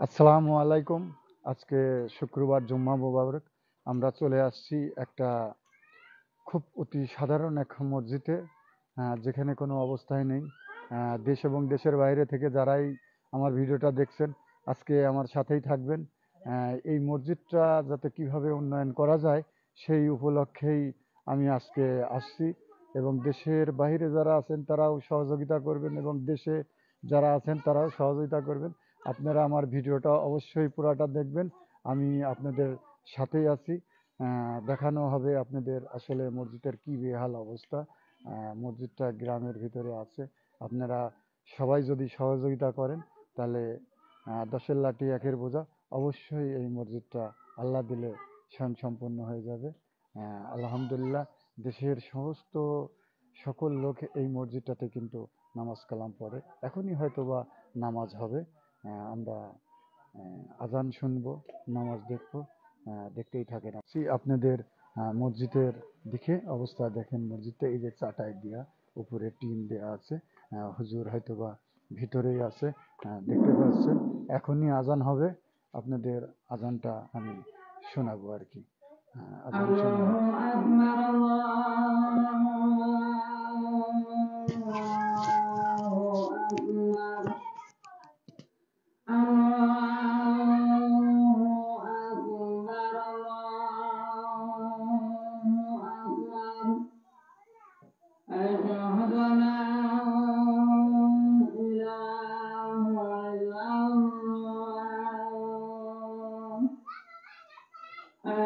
আসসালামু আলাইকুম। আজকে শুক্রবার, জুম্মা মোবারক। আমরা চলে আসছি একটা খুব অতি সাধারণ এক মসজিদে, যেখানে কোনো অবস্থায় নেই। দেশ এবং দেশের বাইরে থেকে যারাই আমার ভিডিওটা দেখছেন, আজকে আমার সাথেই থাকবেন। এই মসজিদটা যাতে কিভাবে উন্নয়ন করা যায় সেই উপলক্ষেই আমি আজকে আসছি, এবং দেশের বাইরে যারা আছেন তারাও সহযোগিতা করবেন এবং দেশে যারা আছেন তারাও সহযোগিতা করবেন। আপনারা আমার ভিডিওটা অবশ্যই পুরাটা দেখবেন। আমি আপনাদের সাথেই আছি। দেখানো হবে আপনাদের আসলে মসজিদের কি বেহাল অবস্থা। মসজিদটা গ্রামের ভিতরে আছে। আপনারা সবাই যদি সহযোগিতা করেন তাহলে দশের লাঠি একের বোঝা, অবশ্যই এই মসজিদটা আল্লাহ দিলে স্বয়ংসম্পূর্ণ হয়ে যাবে। আলহামদুলিল্লাহ, দেশের সমস্ত সকল লোক এই মসজিদটাতে কিন্তু নামাজ কালাম পড়ে। এখনই হয়তো বা নামাজ হবে। আমরা আজান শুনবো, নামাজ দেখবো। দেখতেই থাকেন। আপনাদের মসজিদের দিকে অবস্থা দেখেন। মসজিদটা এই যে চাটাই দেয়া, উপরে টিন দেয়া আছে। হুজুর হয়তোবা ভিতরেই আছে, দেখতে পাচ্ছেন। এখনই আজান হবে, আপনাদের আজানটা আমি শোনাবো আর কি। আজান শোনাবো।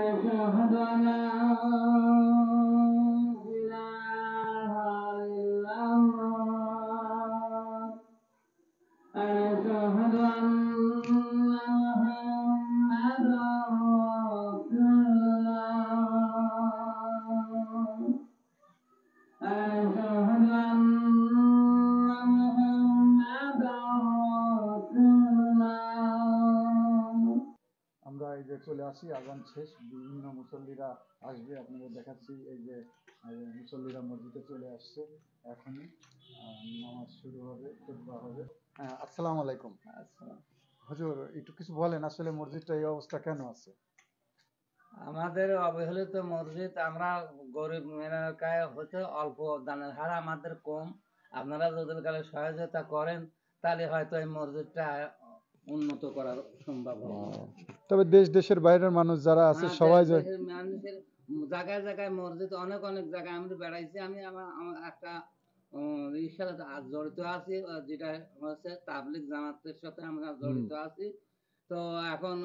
أشهد أن لا إله إلا الله أشهد أن محمدا رسول الله أشهد أن محمدا رسول الله। আমরা এই যে চলে আসি, আজান শেষ, বিভিন্ন মুসল্লিরা আসবে, আপনাদের দেখাচ্ছি। এই যে মুসল্লিরা মসজিদে চলে আসছে, এখনই নামাজ শুরু হবে, খুতবা হবে। আসসালামু আলাইকুম। হুজুর, একটু কিছু বলেন, আসলে মসজিদটা এই অবস্থা কেন আছে? আমাদের অবহেলিত মসজিদ, আমরা গরিব এলাকায় হতে অল্প দানের হার আমাদের কম। আপনারা যদি কালে সহযোগিতা করেন তাহলে হয়তো এই মসজিদটা উন্নত করা সম্ভব হবে। তবে দেশের বাইরের মানুষ যারা আছে সবাই মানুষের জায়গায় জায়গায় মসজিদ, অনেক অনেক জায়গায় আমি বেড়াইছি। আমি আমার একটা ইর সাথে জড়িত আছি, যেটা হচ্ছে তাবলিগ জামাতের সাথে আমরা জড়িত আছি। তো এখন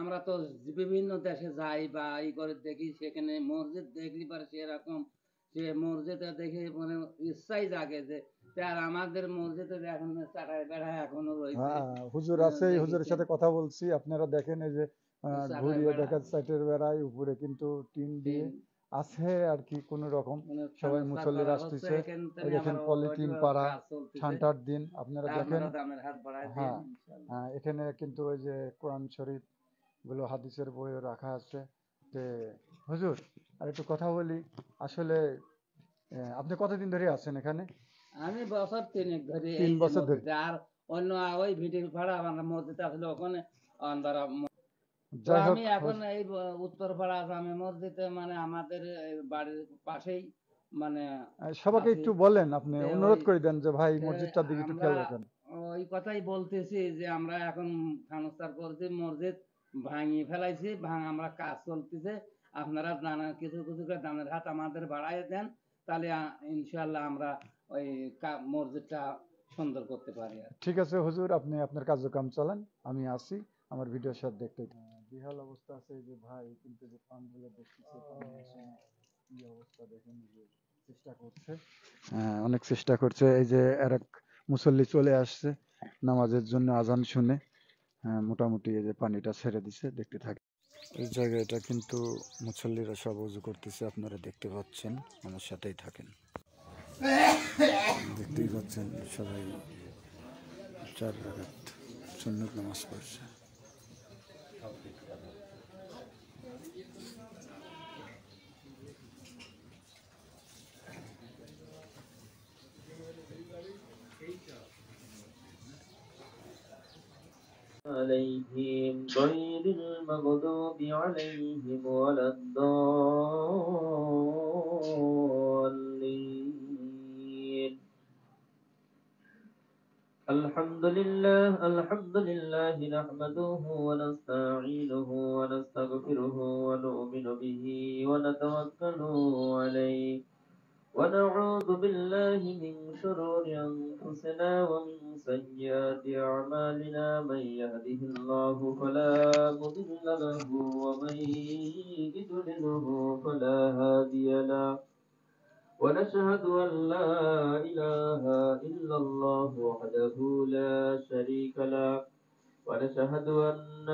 আমরা তো বিভিন্ন দেশে যাই বা ই করে দেখি, সেখানে মসজিদ দেখলি পারে সেরকম সে মসজিদে দেখে মানে ইচ্ছাই জাগে যে আর আমাদের মসজিদে এখন চাটাই বেড়ায় এখনো রয়েছে। হুজুর আছে, হুজুরের সাথে কথা বলছি। আপনারা দেখেন, এই যে ঘুরিয়ে দেখা সাইটের বেড়ায় উপরে কিন্তু টিন দিয়ে আছে আর কি, কোন রকম সবাই মুসল্লিরা আসতেছে। দেখেন পলিথিন পাড়া, ঠান্ডার দিন, আপনারা দেখেন। হ্যাঁ, এখানে কিন্তু ওই যে কোরআন শরীফ গুলো, হাদিসের বইও রাখা আছে। তে হুজুর, আর একটু কথা বলি। আসলে আপনি কতদিন ধরে আছেন এখানে? আমি বছর 3 ধরে। 3 বছর ধরে। আর অন্য ওই ভিডিও ভাড়া আমার মসজিদ আসলে ওখানে অন্ধারা। তো যাই হোক, আমি এখন এই উত্তরপাড়া জামে মসজিদে, মানে আমাদের বাড়ির পাশেই, মানে সবাইকে একটু বলেন, আপনি অনুরোধ করে দেন যে ভাই মসজিদটার দিকে একটু আমরা খেয়াল রাখেন। ওই কথাই বলতেছি যে আমরা এখন খানস্তার করছি, মসজিদ ভাঙি ফেলাইছি, আমরা কাজ চলতেছে। আপনারা দানের কিছু কিছু করে দানের হাত আমাদের বাড়াই দেন, তাহলে ইনশাল্লাহ আমরা ওই মসজিদটা সুন্দর করতে পারি। ঠিক আছে হুজুর, আপনি আপনার কার্যক্রম চালান, আমি আসি আমার ভিডিওর সাথে দেখতে। বিহাল অবস্থা আছে যে ভাই, কিন্তু যে পানগুলো দেখতেছে, কি অবস্থা দেখেন। যে চেষ্টা করছে, অনেক চেষ্টা করছে। এই যে আরেক মুসল্লি চলে আসছে নামাজের জন্য, আজান শুনে। মোটামুটি এই যে পানিটা ছেড়ে দিছে, দেখতে থাকে। এই জায়গাটা কিন্তু মুসল্লিরা সব উজু করতেছে, আপনারা দেখতে পাচ্ছেন। আমার সাথেই থাকেন, দেখতেই পাচ্ছেন। সবাই 4 রাকাত সুন্নত নামাজ পড়ছে। عليهم غير المغضوب عليهم ولا الضالين. الحمد لله نحمده ونستعينه ونستغفره ونؤمن به ونتوكل عليه ونعوذ بالله من شرور أنفسنا ومن سيئات أعمالنا. من يهده الله فلا مضل له ومن يضلله فلا هادي له. ونشهد أن لا إله إلا الله وحده لا شريك له. ونشهد أن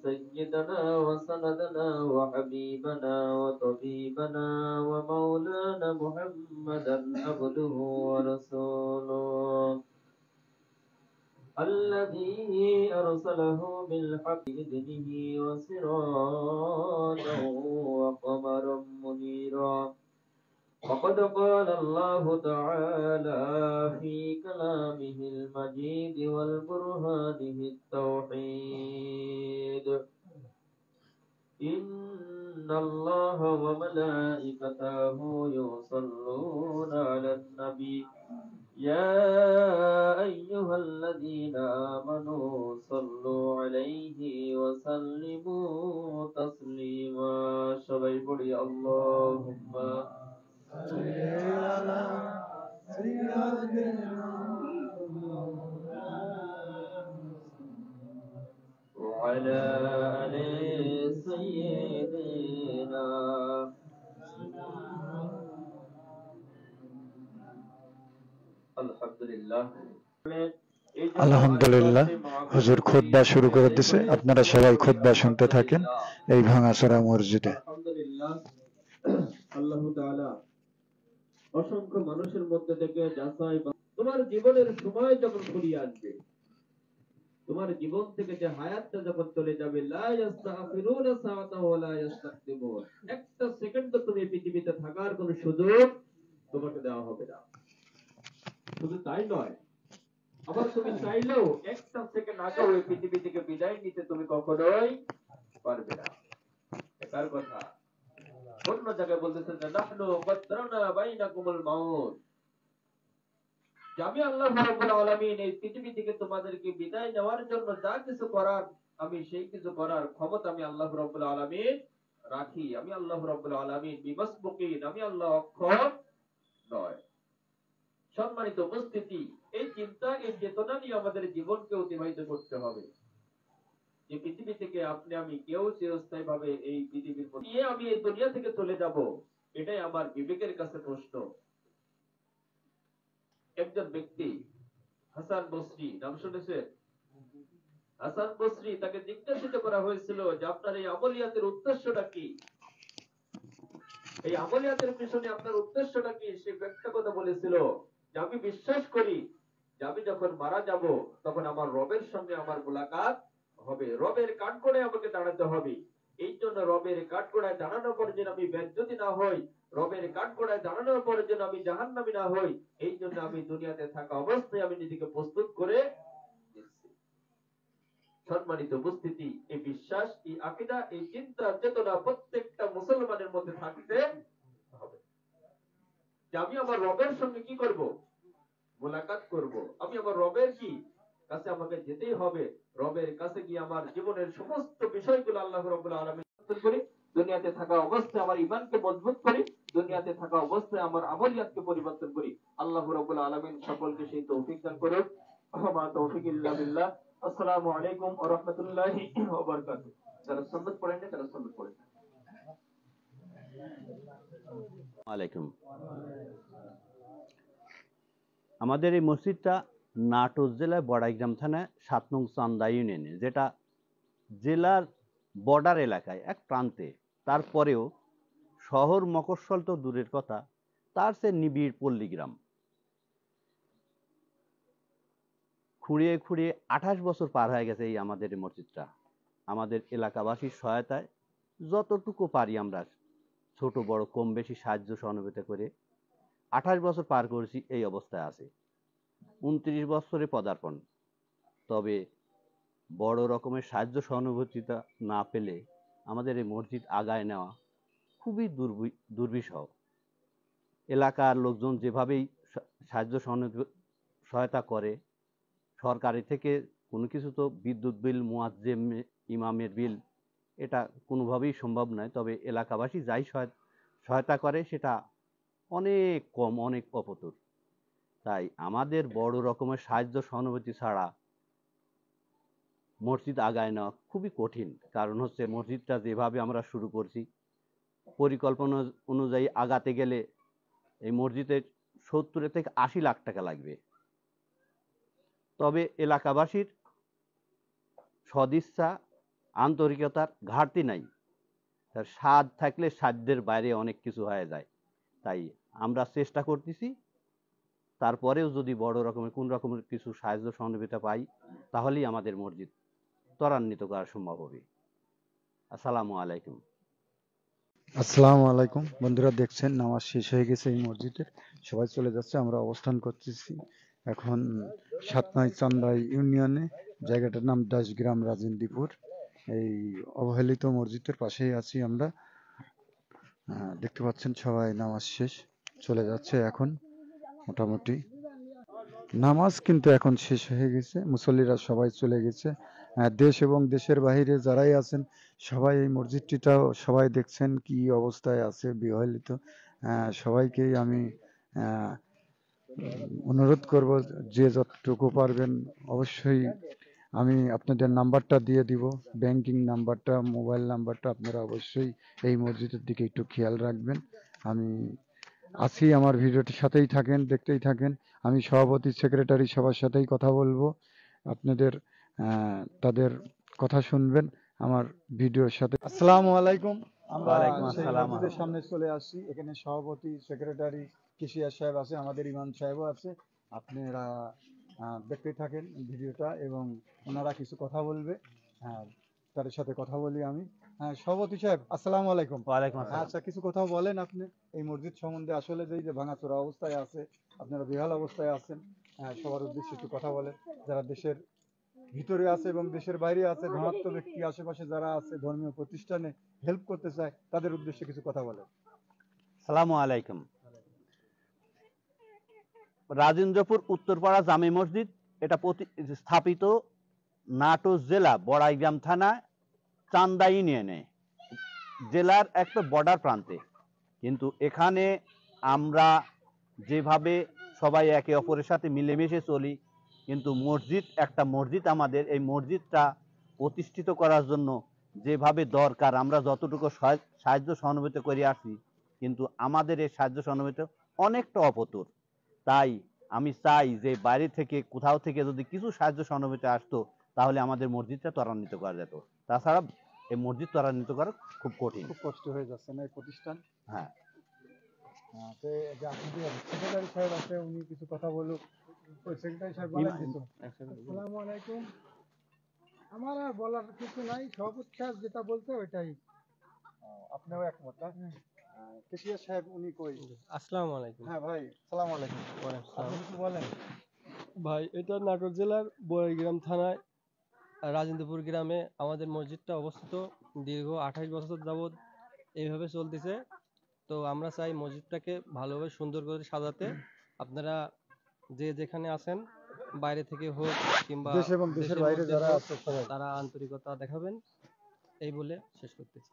سيدنا وسندنا وحبيبنا وطبيبنا ومولانا محمدا عبده ورسوله الذي أرسله بالحق بإذنه وسراجا وقمرا منيرا. وقد قال الله تعالى في كلامه المجيد والبرهانه التوحيد: إن الله وملائكته يصلون على النبي يا أيها الذين آمنوا صلوا عليه وسلموا تسليما. সবাই পড়ি اللهم وعلى آل سيدنا. আলহামদুলিল্লাহ। আলহামদুলিল্লাহ, হুজুর খুতবা শুরু করে দিছে, আপনারা সবাই খুতবা শুনতে থাকেন এই ভাঙাচোরা মসজিদে। আলহামদুলিল্লাহ, আল্লাহ তাআলা অসংখ্য মানুষের মধ্যে থেকে যাচাই তোমার জীবনের সময় যখন ফুরিয়ে আসবে, তোমার জীবন থেকে যে হায়াতটা যখন চলে যাবে, লা ইস্তাগফিরুনা সাআতা ওয়া লা ইস্তাকদিমুন, একটা সেকেন্ড তুমি পৃথিবীতে থাকার কোনো সুযোগ তোমাকে দেওয়া হবে না। শুধু তাই নয়, আবার তুমি চাইলেও একটা সেকেন্ড আগে ওই পৃথিবী থেকে বিদায় নিতে তুমি কখনোই পারবে না। এটার কথা অন্য জায়গায় বলতেছেন যে নাহনু কদ্দারনা বাইনাকুমুল মাউত, যে আমি আল্লাহ রাব্বুল আলামিন এই পৃথিবী থেকে তোমাদেরকে বিদায় নেওয়ার জন্য যা কিছু করার, আমি সেই কিছু করার ক্ষমতা আমি আল্লাহ রাব্বুল আলামিন রাখি। আমি আল্লাহ রাব্বুল আলামিন বিমাসবুকিন, আমি আল্লাহ অক্ষম নয়। সম্মানিত উপস্থিতি, এই চিন্তা, এই চেতনা নিয়ে আমাদের জীবনকে অতিবাহিত করতে হবে। যে পৃথিবী থেকে আপনি আমি কেউ চিরস্থায়ী ভাবে এই পৃথিবীর নিয়ে আমি এই দুনিয়া থেকে চলে যাব, এটাই আমার বিবেকের কাছে প্রশ্ন। একজন ব্যক্তি হাসান বসরি, নাম শুনেছেন? হাসান বসরি, তাকে জিজ্ঞাসিত করা হয়েছিল যে আপনার এই আমলিয়াতের উদ্দেশ্যটা কি, এই আমলিয়াতের পিছনে আপনার উদ্দেশ্যটা কি? সে একটা কথা বলেছিল যে আমি বিশ্বাস করি যে আমি যখন মারা যাব তখন আমার রবের সঙ্গে আমার মুলাকাত হবে, রবের কাঠগড়ায় আমাকে দাঁড়াতে হবে। এই জন্য রবের কাঠগড়ায় দাঁড়ানোর পরে যেন আমি ব্যর্থতি না হই, রবের কাঠগড়ায় দাঁড়ানোর পরে যেন আমি জাহান্নামী না হই, এই জন্য আমি দুনিয়াতে থাকা অবস্থায় আমি নিজেকে প্রস্তুত করে নিচ্ছি। সম্মানিত উপস্থিতি, এই বিশ্বাস, এই আকীদা, এই চিন্তা চেতনা প্রত্যেকটা মুসলমানের মধ্যে থাকতে হবে যে আমি আমার রবের সঙ্গে কি করব? মুলাকাত করব। আমি আমার রবের কি কাছে আমাকে যেতেই হবে। রবের কাছে গিয়ে আমার জীবনের সমস্ত বিষয়গুলো আল্লাহ রাব্বুল আলামিন করি, দুনিয়াতে থাকা অবস্থায় আমার ঈমানকে মজবুত করি, দুনিয়াতে থাকা অবস্থায় আমার আমলিয়াতকে পরিবর্তন করি। আল্লাহ রাব্বুল আলামিন সকলকে সেই তৌফিক দান করুন। মা তৌফিক ইল্লা বিল্লাহ। আসসালামু আলাইকুম ওয়া রাহমাতুল্লাহি ওয়া বারাকাতুহু। যারা সুন্নাত পড়েন না তারা সুন্নাত পড়েন। আলাইকুম। আমাদের এই মসজিদটা নাটোর জেলায় বড়াইগ্রাম থানায় ৭ নং চান্দা ইউনিয়নে, যেটা জেলার বর্ডার এলাকায় এক প্রান্তে। তারপরেও শহর মফস্বল তো দূরের কথা, তার সে নিবিড় পল্লীগ্রাম। খুঁড়িয়ে খুঁড়িয়ে ২৮ বছর পার হয়ে গেছে এই আমাদের এই মসজিদটা। আমাদের এলাকাবাসীর সহায়তায় যতটুকু পারি আমরা ছোট বড় কম বেশি সাহায্য সহযোগিতা করে ২৮ বছর পার করেছি, এই অবস্থায় আছে। ২৯ বছরে পদার্পণ। তবে বড় রকমের সাহায্য সহানুভূতিটা না পেলে আমাদের এই মসজিদ আগায় নেওয়া খুবই দুর্বিষহ। এলাকার লোকজন যেভাবেই সাহায্য সহায়তা করে, সরকারি থেকে কোনো কিছু তো বিদ্যুৎ বিল, মুয়াজ্জেম, ইমামের বিল, এটা কোনোভাবেই সম্ভব নয়। তবে এলাকাবাসী যাই সহায়তা করে সেটা অনেক কম, অনেক অপতুর। তাই আমাদের বড় রকমের সাহায্য সহানুভূতি ছাড়া মসজিদ আগায় নেওয়া খুবই কঠিন। কারণ হচ্ছে মসজিদটা যেভাবে আমরা শুরু করছি, পরিকল্পনা অনুযায়ী আগাতে গেলে এই মসজিদের 70 থেকে 80 লাখ টাকা লাগবে। তবে এলাকাবাসীর সদিচ্ছা, আন্তরিকতার ঘাটতি নাই। তার সাধ থাকলে সাধ্যের বাইরে অনেক কিছু হয়ে যায়। তাই আমরা চেষ্টা করতেছি, তারপরেও যদি বড় রকমের কোন রকমের কিছু সাহায্য সহযোগিতা পাই তাহলেই আমাদের মসজিদ ত্বরান্বিত করা সম্ভব হবে। আসসালামু আলাইকুম। আসসালামু আলাইকুম বন্ধুরা, দেখছেন নামাজ শেষ হয়ে গেছে এই মসজিদের, সবাই চলে যাচ্ছে। আমরা অবস্থান করতেছি এখন সাতনাই চান্দাই ইউনিয়নে, জায়গাটার নাম দাসগ্রাম, রাজেন্দ্রপুর। এই অবহেলিত মসজিদের পাশেই আছি আমরা। দেখতে পাচ্ছেন সবাই নামাজ শেষ চলে যাচ্ছে এখন। মোটামুটি নামাজ কিন্তু এখন শেষ হয়ে গেছে, মুসল্লিরা সবাই চলে গেছে। দেশ এবং দেশের বাইরে যারাই আছেন সবাই এই মসজিদটিটাও সবাই দেখছেন কি অবস্থায় আছে, বিহলিত। সবাইকেই আমি অনুরোধ করব, যে যতটুকু পারবেন অবশ্যই আমি আপনাদের নাম্বারটা দিয়ে দিব, ব্যাংকিং নাম্বারটা, মোবাইল নাম্বারটা। আপনারা অবশ্যই এই মসজিদের দিকে একটু খেয়াল রাখবেন। আমি আছি, আমার ভিডিওটির সাথেই থাকেন, দেখতেই থাকেন। আমি সভাপতি, সেক্রেটারি সবার সাথেই কথা বলবো, আপনাদের তাদের কথা শুনবেন আমার ভিডিওর সাথে। আসসালামু আলাইকুম। আমরা ওয়ালাইকুম সেই আসসালাম। মসজিদের সামনে চলে আসছি। এখানে সভাপতি, সেক্রেটারি, কেশিয়ার সাহেব আছে, আমাদের ইমাম সাহেবও আছে। আপনারা দেখতেই থাকেন ভিডিওটা এবং ওনারা কিছু কথা বলবে। হ্যাঁ, তাদের সাথে কথা বলি আমি। হ্যাঁ, সভাপতি সাহেব আসসালামু আলাইকুম। ওয়ালাইকুম আসসালাম। আচ্ছা, কিছু কথা বলেন আপনি এই মসজিদ সম্বন্ধে। আসলে যে ভাঙাচোরা অবস্থায় আছে, আপনারা বেহাল অবস্থায় আছেন, সবার উদ্দেশ্যে একটু কথা বলেন। যারা দেশের ভিতরে আছে এবং দেশের বাইরে আছে, ধনাত্ম ব্যক্তি আশেপাশে যারা আছে, ধর্মীয় প্রতিষ্ঠানে হেল্প করতে চায়, তাদের উদ্দেশ্যে কিছু কথা বলেন। আসসালামু আলাইকুম। রাজেন্দ্রপুর উত্তরপাড়া জামে মসজিদ, এটা স্থাপিত নাটোর জেলা বড়াইগ্রাম থানা চান্দা ইউনিয়নে, জেলার একটা বর্ডার প্রান্তে। কিন্তু এখানে আমরা যেভাবে সবাই একে অপরের সাথে মিলেমিশে চলি, কিন্তু মসজিদ একটা মসজিদ, আমাদের এই মসজিদটা প্রতিষ্ঠিত করার জন্য যেভাবে দরকার আমরা যতটুকু সাহায্য সহানুভূতি করে আসি, কিন্তু আমাদের এই সাহায্য সহানুভূতি অনেকটা অপতুর। তাই আমি চাই যে বাইরে থেকে কোথাও থেকে যদি কিছু সাহায্য সহানুভূতি আসতো তাহলে আমাদের মসজিদটা ত্বরান্বিত করা যেত। তাছাড়া এই মসজিদ ত্বরান্বিত করা খুব কঠিন। খুব কষ্ট হয়ে যাচ্ছে না এই প্রতিষ্ঠান? হ্যাঁ, তো এই যে আপনাদের সেক্রেটারি সাহেব আছে, উনি কিছু কথা বলুক। ওই সেক্রেটারি সাহেব বলেন কিছু। আসসালামু আলাইকুম। আমার আর বলার কিছু নাই, সভাপতি সাহেব যেটা বলছে ওইটাই। আপনিও একমত না? কেশিয়া সাহেব উনি কই? আসসালামু আলাইকুম। হ্যাঁ ভাই, সালাম আলাইকুম। আপনি কিছু বলেন। ভাই, এটা নাটোর জেলার বড়াইগ্রাম থানায় রাজেন্দ্রপুর গ্রামে আমাদের মসজিদটা অবস্থিত। দীর্ঘ 28 বছর যাবৎ এইভাবে চলতেছে। তো আমরা চাই মসজিদটাকে ভালোভাবে সুন্দর করে সাজাতে। আপনারা যে যেখানে আছেন, বাইরে থেকে হোক কিংবা দেশ এবং দেশের দেশের বাইরে মধ্যে যারা হোক, আছে সবাই। তারা আন্তরিকতা দেখাবেন, এই বলে শেষ করতেছি।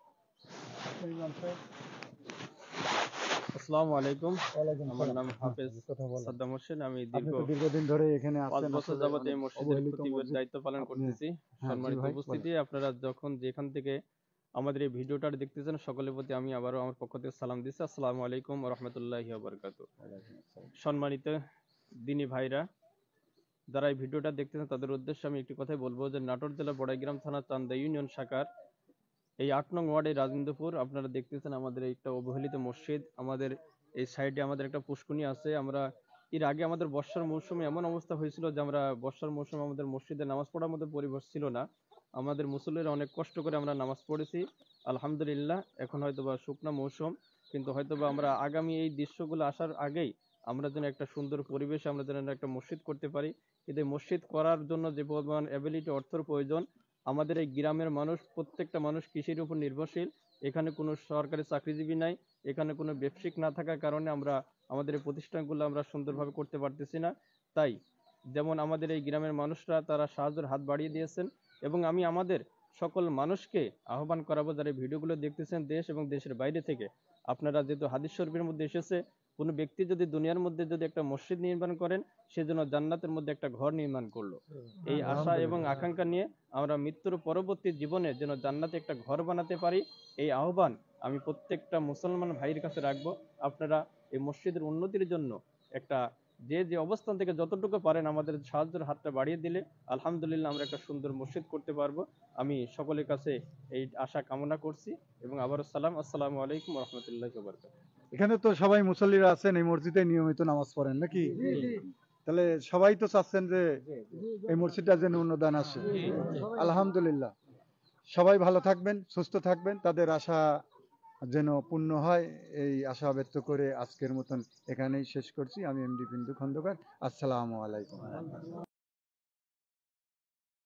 আসসালামু আলাইকুম। ওয়ালাইকুম আমার সালাম। নাম হাফেজ কথা বলেন। সাদ্দাম হোসেন। আমি আপনি তো দীর্ঘদিন ধরে এখানে 5 আছেন, বছর আসলে যাবত অনেক এই মসজিদের অবহেলিত খতিবের মসজিদ। দায়িত্ব পালন আপনি করতেছি। হ্যাঁ, জি সম্মানিত ভাই উপস্থিতি, বলেন। আপনারা যখন যেখান থেকে আমাদের এই ভিডিওটা দেখতেছেন, সকলের প্রতি আমি আবারও আমার পক্ষ থেকে সালাম দিচ্ছি। আসসালামু আলাইকুম ওয়া রাহমাতুল্লাহি ওয়া বারাকাতুহু। সম্মানিত দিনী ভাইরা, যারা এই ভিডিওটা দেখতেছেন তাদের উদ্দেশ্যে আমি একটি কথাই বলবো যে নাটোর জেলা বড়াইগ্রাম থানা চান্দা ইউনিয়ন শাখার এই 8 নং ওয়ার্ডে রাজেন্দ্রপুর, আপনারা দেখতেছেন আমাদের একটা অবহেলিত মসজিদ। আমাদের এই সাইডে আমাদের একটা পুষ্কুনি আছে। আমরা এর আগে আমাদের বর্ষার মৌসুমে এমন অবস্থা হয়েছিল যে আমরা বর্ষার মৌসুমে আমাদের মসজিদে নামাজ পড়ার মতো পরিবেশ ছিল না। আমাদের মুসল্লিরা অনেক কষ্ট করে আমরা নামাজ পড়েছি। আলহামদুলিল্লাহ, এখন হয়তোবা শুকনা মৌসুম, কিন্তু হয়তোবা আমরা আগামী এই দৃশ্যগুলো আসার আগেই আমরা যেন একটা সুন্দর পরিবেশ, আমরা যেন একটা মসজিদ করতে পারি। কিন্তু এই মসজিদ করার জন্য যে পরিমাণ অ্যাবিলিটি, অর্থের প্রয়োজন, আমাদের এই গ্রামের মানুষ, প্রত্যেকটা মানুষ কৃষির উপর নির্ভরশীল। এখানে কোনো সরকারি চাকরিজীবী নাই, এখানে কোনো ব্যবসায়িক না থাকার কারণে আমরা আমাদের এই প্রতিষ্ঠানগুলো আমরা সুন্দরভাবে করতে পারতেছি না। তাই যেমন আমাদের এই গ্রামের মানুষরা তারা সাহায্যের হাত বাড়িয়ে দিয়েছেন, এবং আমি আমাদের সকল মানুষকে আহ্বান করাবো, যারা এই ভিডিওগুলো দেখতেছেন দেশ এবং দেশের বাইরে থেকে, আপনারা যেহেতু হাদিস শরীফের মধ্যে এসেছে, কোনো ব্যক্তি যদি দুনিয়ার মধ্যে যদি একটা মসজিদ নির্মাণ করেন, সেজন্য জান্নাতের মধ্যে একটা ঘর নির্মাণ করলো। এই আশা এবং আকাঙ্ক্ষা নিয়ে আমরা মৃত্যুর পরবর্তী জীবনে যেন জান্নাতে একটা ঘর বানাতে পারি, এই আহ্বান আমি প্রত্যেকটা মুসলমান ভাইয়ের কাছে রাখবো। আপনারা এই মসজিদের উন্নতির জন্য একটা যে অবস্থান থেকে যতটুকু পারেন আমাদের সাহায্যের হাতটা বাড়িয়ে দিলে আলহামদুলিল্লাহ আমরা একটা সুন্দর মসজিদ করতে পারবো। আমি সকলের কাছে এই আশা কামনা করছি, এবং আবারও সালাম, আসসালামু আলাইকুম রহমতুল্লাহ বারকাতুহু। এখানে তো সবাই মুসল্লিরা আছেন, এই মসজিদে নিয়মিত নামাজ পড়েন নাকি? তাহলে সবাই তো চাচ্ছেন যে এই মসজিদটা যেন অনুদান আসে। আলহামদুলিল্লাহ, সবাই ভালো থাকবেন, সুস্থ থাকবেন, তাদের আশা যেন পূর্ণ হয়, এই আশা ব্যক্ত করে আজকের মতন এখানেই শেষ করছি। আমি এমডি বিন্দু খন্দকার। আসসালামু আলাইকুম।